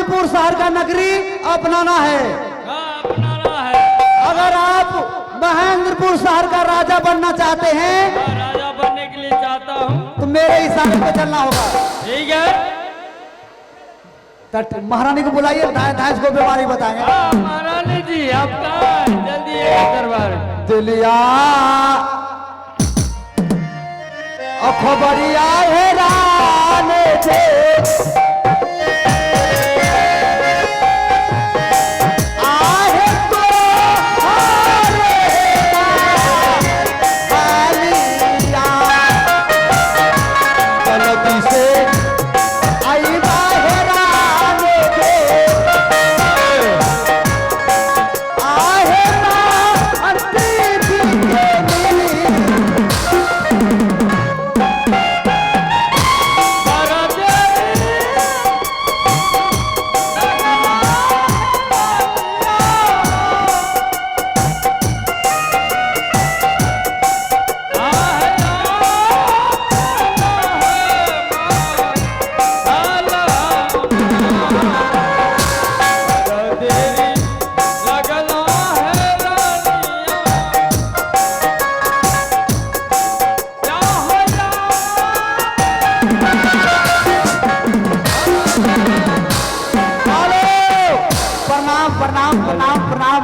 महेंद्रपुर शहर का नगरी अपनाना है। अपनाना है। अगर आप महेंद्रपुर शहर का राजा बनना चाहते हैं, राजा बनने के लिए चाहता हूँ, तो मेरे इशारे पे चलना होगा। ठीक है। महारानी को बुलाइए, दाएं को बीमारी बताएंगे। महारानी जी आपका जल्दी दरबार। दिलिया खबरिया हैरान थे, आहे तो बालिया गलती से आई हैरान थे, आहे ना अंती भी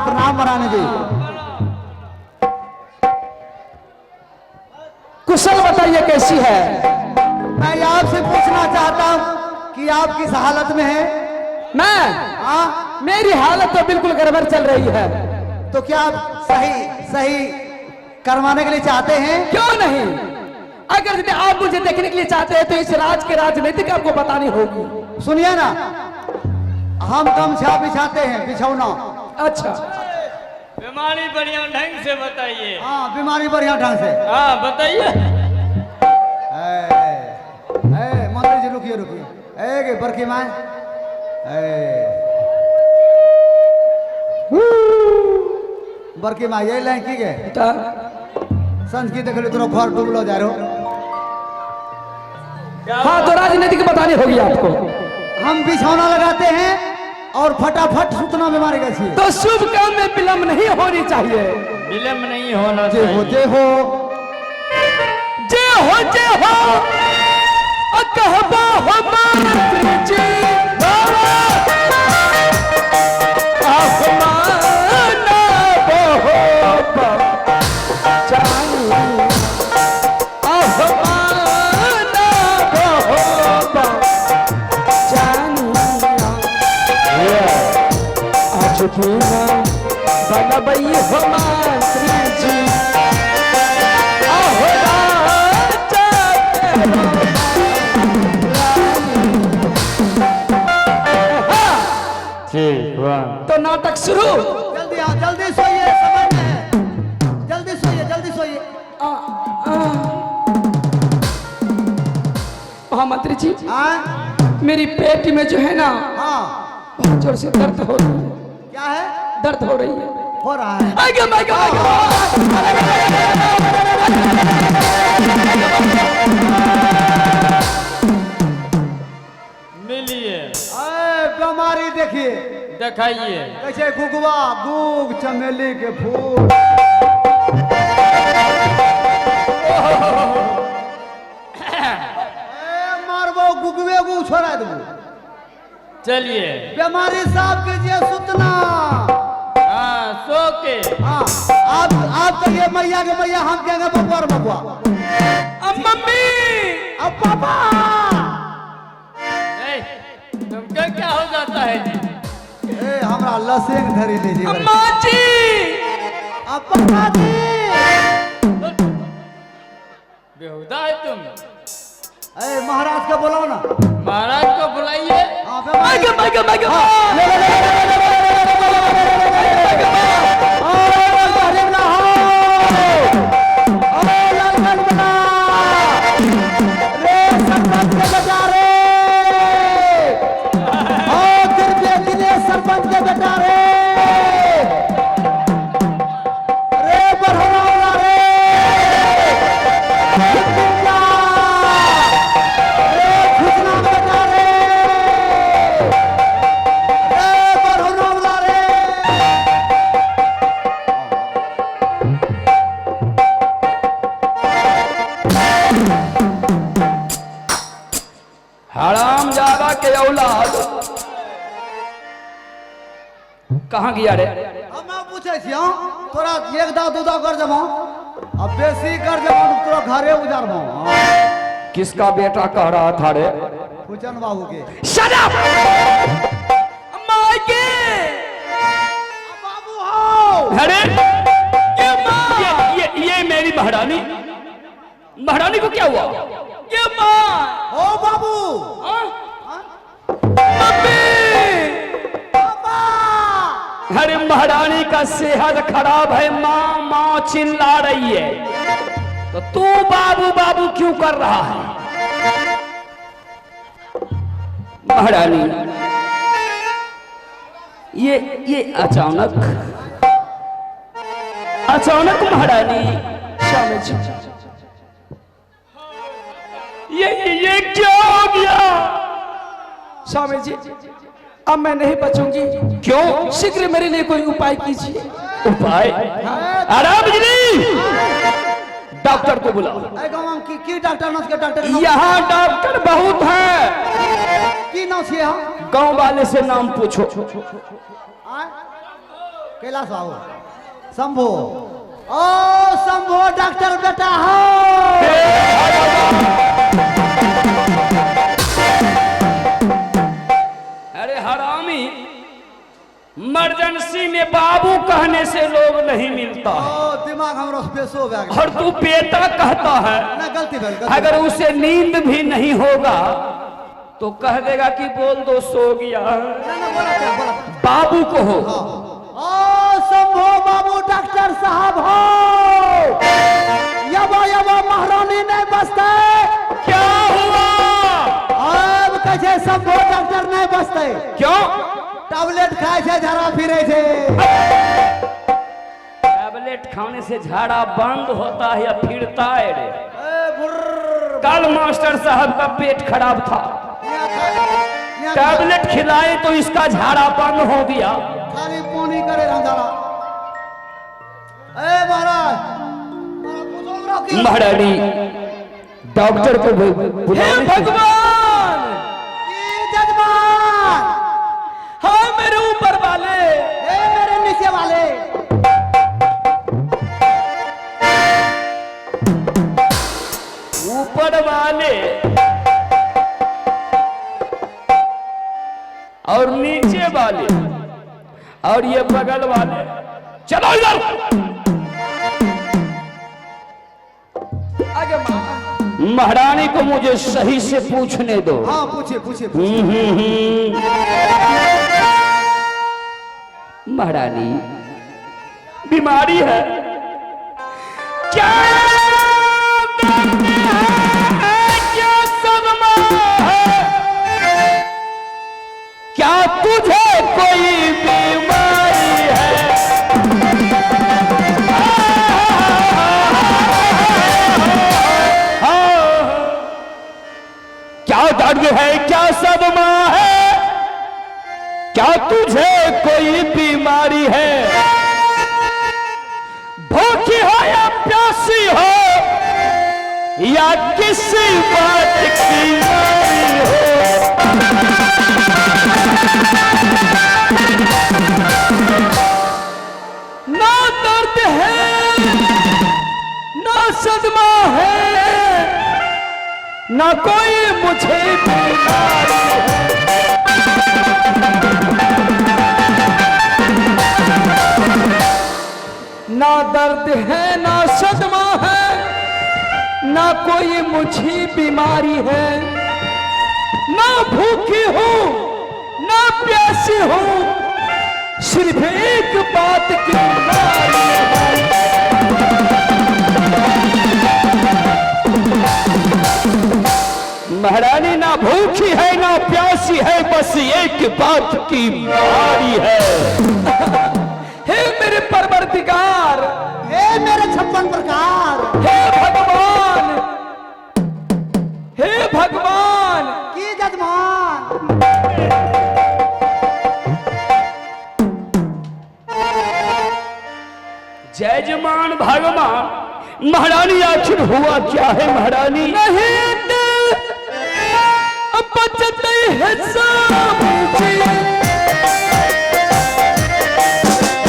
प्रणाम महारानी जी। कुशल बताइए कैसी है? मैं आपसे पूछना चाहता हूँ कि आप किस हालत में हैं? मैं मेरी हालत तो बिल्कुल गड़बड़ चल रही है। तो क्या आप सही करवाने के लिए चाहते हैं? क्यों नहीं? अगर यदि आप मुझे देखने के लिए चाहते हैं तो इस राज के राजनीतिक आपको बतानी होगी। सुनिए ना, हम गमछा बिछाते हैं, बिछौना। अच्छा, बीमारी बढ़िया ढंग से बताइए। हाँ, बीमारी बढ़िया ढंग से। हाँ बताइए। मंत्री जी रुकिए। बरकी माए, बरकी माए ये लड़की के संस की देख लो, तुम घर डूबलो जा रहे हो। हाँ तो राजनीतिक बतानी होगी आपको। हम बिछौना लगाते हैं और फटाफट सूचना बीमारी कैसी। तो शुभ काम में विलंब नहीं होनी चाहिए। विलंब नहीं होना जे हो कहबा हो मंत्री जी, आसमान बहो जानी, आसमान बहो जानी, आज बिना बनबई हो मंत्री जी, आहो राजा तो नाटक शुरू। जल्दी सोइए, समय में है। जल्दी सोइए। महामंत्री जी, हाँ मेरी पेट में जो है ना हाँ, बहुत जोर से दर्द हो रही है। क्या है? दर्द हो रही है। हो रहा है। मिलिए, बीमारी देखिए, दिखाइए। कैसे गुगवा गुग चमेली के फूल। मारबो गुगवे गुग छोड़ा देबो। चलिए, बीमारी साफ कीजिए सूतना। हाँ सो के। हाँ, आप कहिए मैया के मैया, हम कहेंगे बबुआ और बबुआ। अब मम्मी, अब पापा। तुमका क्या हो जाता है जी? हमरा लसेंग धरी लीजिए। अम्मा जी, अब पापा जी। बेहुदा है तुम। महाराज को बुलाओ ना। महाराज को बुलाइए। सरपंच के बेटा रे, औलाद। कहाँ गया रे? अब मैं पूछे छी तोरा एक दा दू दा कर जमा अब बेसी कर जमा तो तोरा घरे उजारबो। किसका बेटा कह रहा था रे? पूछन बाबू के। Shut up! मायके बाबू हो। अरे ये मेरी महारानी, महारानी को क्या हुआ? ये माँ ओ बाबू अरे महारानी का सेहत खराब है, माँ माँ चिल्ला रही है, तो तू बाबू बाबू क्यों कर रहा है? महारानी ये अचानक महारानी स्वामी जी, ये क्या हो गया? स्वामी जी अब मैं नहीं बचूंगी। क्यों? शीघ्र मेरे लिए कोई उपाय कीजिए। उपाय? अरे बिजली, डॉक्टर को बुलाओ। ए गांव की डॉक्टर नस के डॉक्टर यहाँ डॉक्टर बहुत है। की नाम छे हम? गांव वाले से नाम पूछो। कैलाश बाबू शंभू। ओ शंभू डॉक्टर बेटा हो। अरे हरामी, इमरजेंसी में बाबू कहने से लोग नहीं मिलता है, ओ दिमाग हमरा बेसो हो गया। और तू बेटा कहता है। ना गलती भेल अगर उसे नींद भी नहीं होगा तो कह देगा कि बोल दो सो गया। ना बोला क्या बोला। बाबू को हो। ओ शंभू बाबू डॉक्टर साहब हो। यबो महारानी नहीं बसते। क्या हुआ? अब कहे शंभू डॉक्टर नहीं बसते। क्यों? टैबलेट खाए छे झरा फिरे छे। टैबलेट खाने से झाड़ा बंद होता है या फिरता है रे? ए बुर्र कल मास्टर साहब का पेट खराब था, टैबलेट खिलाए तो इसका झाड़ा बंद हो गया। खाली पानी करे रहा झरा। ए महाराज महारानी डॉक्टर को हे बुलाओ। भगवान, की जजमान। हाँ मेरे ऊपर वाले, ए मेरे नीचे वाले। ऊपर वाले और नीचे वाले और ये बगल वाले, चलो इधर। आगे माँ। महारानी को मुझे सही से पूछने दो। हाँ पूछे पूछे। महारानी बीमारी है क्या? दर्द है क्या? सदमा है क्या? तुझे कोई बीमारी है? क्या दर्द है? क्या सदमा है? क्या तुझे कोई बीमारी है? भूखी हो या प्यासी हो या किसी बात की बीमारी हो? ना दर्द है, ना सदमा है, ना कोई मुझे बीमारी है। ना दर्द है, ना सदमा है, ना कोई मुझे बीमारी है। ना भूखी हूँ, ना प्यासी हूँ, सिर्फ एक बात की बीमारी है। महारानी ना भूखी है ना प्यासी है, बस एक बात की बीमारी है। हे मेरे परवरदिगार, हे मेरे 56 प्रकार। हे भगवान, हे भगवान, की जजमान। जयजमान भगवान। महारानी आखिर हुआ क्या है? महारानी नहीं बचते हैं स्वामी जी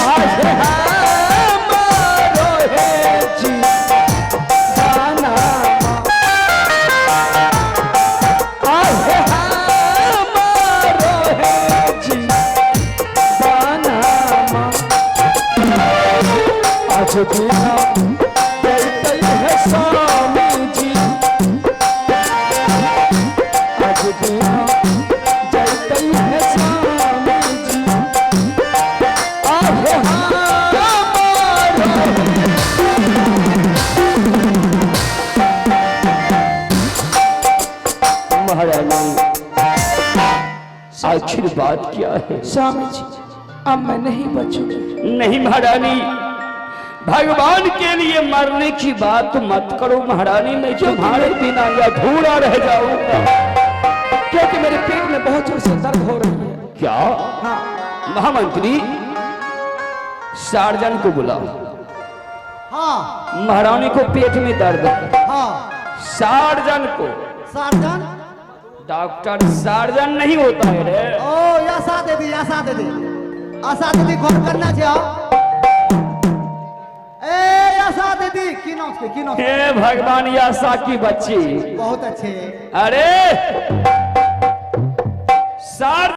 आज हमारो है जी जाना आज हमारो है जी जाना आज बिना जैते है स्वामी जी आज बिना जैते है स्वामी जी आज हमारो महारानी आखिर बात क्या है? स्वामी जी अब मैं नहीं बचूंगी। नहीं महारानी, भगवान के लिए मरने की बात मत करो महारानी। मैं तुम्हारे बिना या अधूरा रह जाऊंगा। क्योंकि मेरे पेट में बहुत जोर से दर्द हो रही है। क्या? हाँ महामंत्री सार्जन को बुलाओ। हाँ महारानी को पेट में दर्द है। हाँ सार्जन को। सार्जन डॉक्टर सार्जन नहीं होता है रे। ओ आशा दीदी, आशा दीदी, आशा दीदी घर करना चाहिए। ए आशा दीदी की नाम से, की नाम से? हे भगवान आशा की बच्ची बहुत अच्छे। अरे सार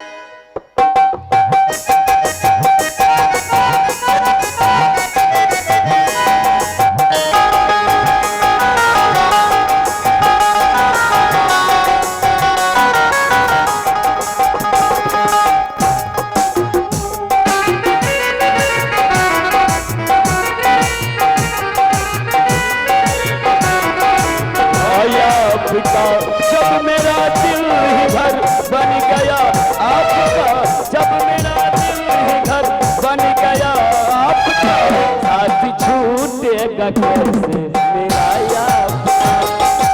जब मेरा दिल ही घर बन गया आपका, जब मेरा दिल ही घर बन गया आपका, साथ छूटेगा कैसे मेरा आपका,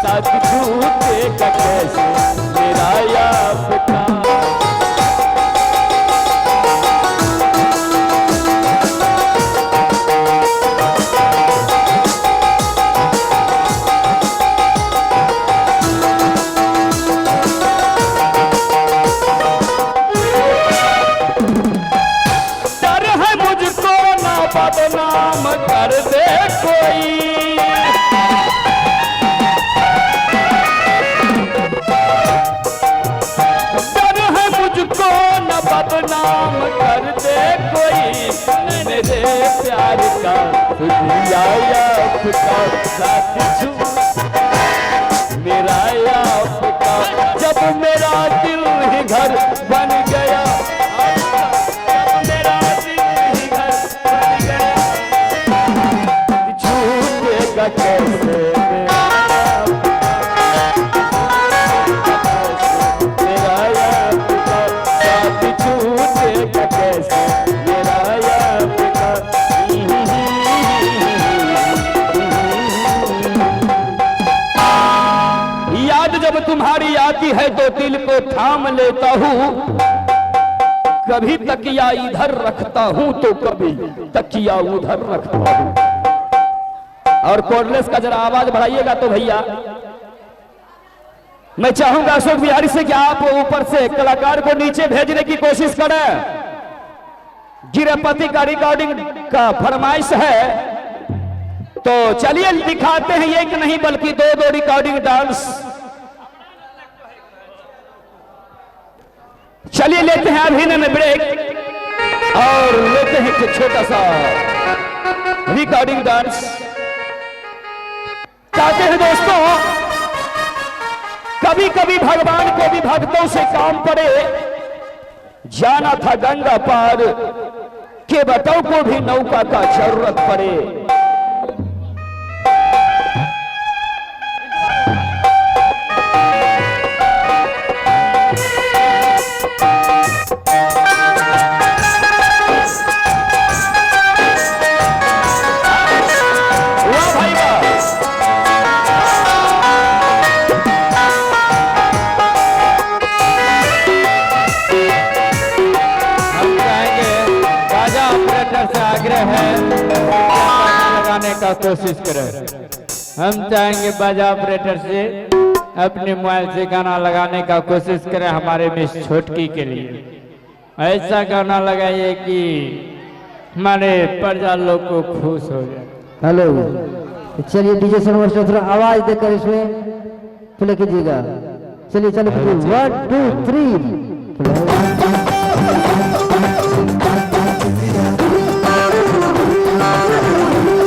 साथ छूटेगा कैसे मेरा आपका। बदनाम कर दे कोई, डर है मुझको न बदनाम कर दे कोई, मेरे प्यार का खुदिया आपका साथ छू मेरा आपका, जब मेरा दिल ही घर बन गया कैसे मेरा आपका, साथ छूटेगा कैसे मेरा आपका। याद जब तुम्हारी आती है तो दिल को थाम लेता हूँ, कभी तकिया इधर रखता हूँ तो कभी तकिया उधर रखता हूँ। और कोर्डलेस का जरा आवाज बढ़ाइएगा तो भैया। मैं चाहूंगा अशोक बिहारी से कि आप ऊपर से कलाकार को नीचे भेजने की कोशिश करें। गिरपति का रिकॉर्डिंग का फरमाइश है, तो चलिए दिखाते हैं एक नहीं बल्कि दो रिकॉर्डिंग डांस। चलिए लेते हैं अभिनय में ब्रेक और लेते हैं एक छोटा सा रिकॉर्डिंग डांस। चाहते हैं दोस्तों, कभी कभी भगवान को भी भक्तों से काम पड़े। जाना था गंगा पार के बतौ को भी नौका का जरूरत पड़े। लगाने का कोशिश करें। हम चाहेंगे बाजा ऑपरेटर से अपने मोबाइल से गाना लगाने का कोशिश करें हमारे मिस छोटकी के लिए। ऐसा गाना लगाइए कि हमारे प्रजा लोग को खुश हो जाए। हेलो, तो चलिए डीजे साउंड मास्टर थोड़ा आवाज देकर इसमें प्ले कीजिएगा। चलिए चलिए 1 2 3